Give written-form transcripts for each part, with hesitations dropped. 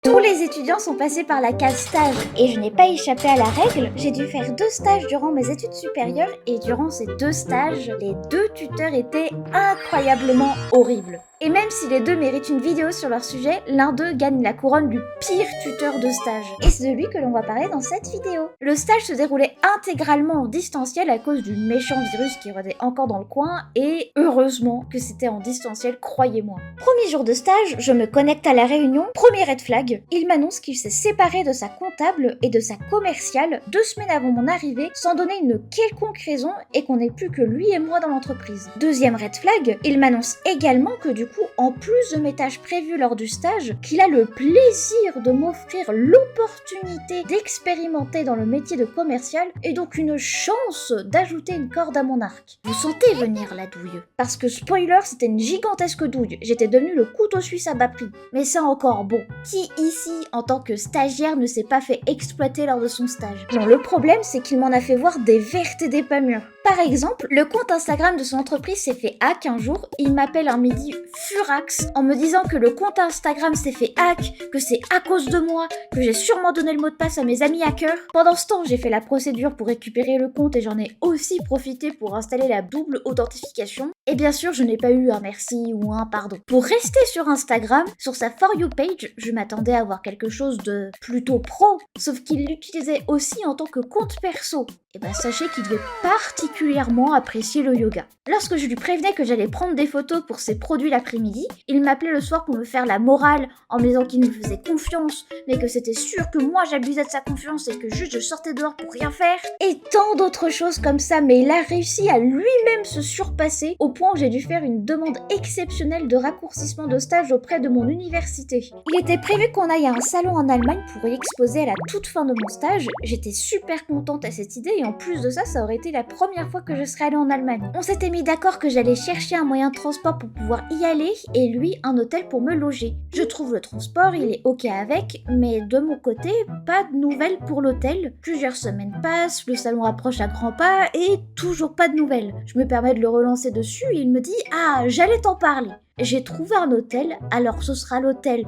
Tous les étudiants sont passés par la case stage et je n'ai pas échappé à la règle. J'ai dû faire 2 stages durant mes études supérieures et durant ces 2 stages, les 2 tuteurs étaient incroyablement horribles. Et même si les deux méritent une vidéo sur leur sujet, l'un d'eux gagne la couronne du pire tuteur de stage. Et c'est de lui que l'on va parler dans cette vidéo. Le stage se déroulait intégralement en distanciel à cause du méchant virus qui rôdait encore dans le coin et heureusement que c'était en distanciel, croyez-moi. Premier jour de stage, je me connecte à la réunion, premier red flag, il m'annonce qu'il s'est séparé de sa comptable et de sa commerciale 2 semaines avant mon arrivée sans donner une quelconque raison et qu'on n'est plus que lui et moi dans l'entreprise. Deuxième red flag, il m'annonce également que du coup, en plus de mes tâches prévues lors du stage, qu'il a le plaisir de m'offrir l'opportunité d'expérimenter dans le métier de commercial et donc une chance d'ajouter une corde à mon arc. Vous sentez venir la douille? Parce que spoiler, c'était une gigantesque douille, j'étais devenu le couteau suisse à bas prix. Mais c'est encore bon. Qui ici, en tant que stagiaire, ne s'est pas fait exploiter lors de son stage? Non, le problème, c'est qu'il m'en a fait voir des vertes et des pas mûres. Par exemple, le compte Instagram de son entreprise s'est fait hack un jour, il m'appelle un midi furax en me disant que le compte Instagram s'est fait hack, que c'est à cause de moi, que j'ai sûrement donné le mot de passe à mes amis hackers. Pendant ce temps, j'ai fait la procédure pour récupérer le compte et j'en ai aussi profité pour installer la double authentification. Et bien sûr, je n'ai pas eu un merci ou un pardon. Pour rester sur Instagram, sur sa For You page, je m'attendais à avoir quelque chose de plutôt pro, sauf qu'il l'utilisait aussi en tant que compte perso. Et ben sachez qu'il devait particulièrement apprécier le yoga. Lorsque je lui prévenais que j'allais prendre des photos pour ses produits l'après-midi, il m'appelait le soir pour me faire la morale en me disant qu'il me faisait confiance, mais que c'était sûr que moi j'abusais de sa confiance et que juste je sortais dehors pour rien faire. Et tant d'autres choses comme ça, mais il a réussi à lui-même se surpasser au point où j'ai dû faire une demande exceptionnelle de raccourcissement de stage auprès de mon université. Il était prévu qu'on aille à un salon en Allemagne pour y exposer à la toute fin de mon stage. J'étais super contente à cette idée et en plus de ça, ça aurait été la première fois que je serais allée en Allemagne. On s'était mis d'accord que j'allais chercher un moyen de transport pour pouvoir y aller et lui un hôtel pour me loger. Je trouve le transport, il est ok avec, mais de mon côté, pas de nouvelles pour l'hôtel. Plusieurs semaines passent, le salon approche à grands pas et toujours pas de nouvelles. Je me permets de le relancer dessus et il me dit « Ah, j'allais t'en parler ». J'ai trouvé un hôtel, alors ce sera l'hôtel.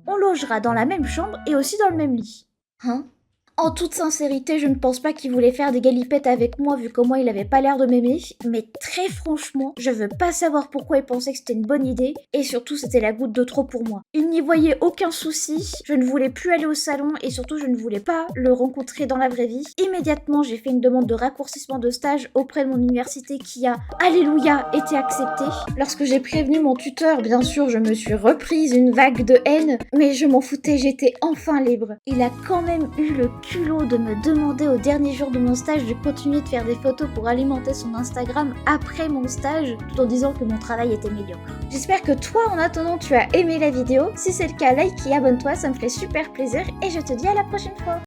On logera dans la même chambre et aussi dans le même lit. Hein? En toute sincérité, je ne pense pas qu'il voulait faire des galipettes avec moi vu comment il avait pas l'air de m'aimer, mais très franchement, je veux pas savoir pourquoi il pensait que c'était une bonne idée, et surtout c'était la goutte de trop pour moi. Il n'y voyait aucun souci, je ne voulais plus aller au salon, et surtout je ne voulais pas le rencontrer dans la vraie vie. Immédiatement, j'ai fait une demande de raccourcissement de stage auprès de mon université qui a, alléluia, été acceptée. Lorsque j'ai prévenu mon tuteur, bien sûr, je me suis reprise une vague de haine, mais je m'en foutais, j'étais enfin libre. Il a quand même eu le culot de me demander au dernier jour de mon stage de continuer de faire des photos pour alimenter son Instagram après mon stage, tout en disant que mon travail était médiocre. J'espère que toi, en attendant, tu as aimé la vidéo. Si c'est le cas, like et abonne-toi, ça me ferait super plaisir et je te dis à la prochaine fois.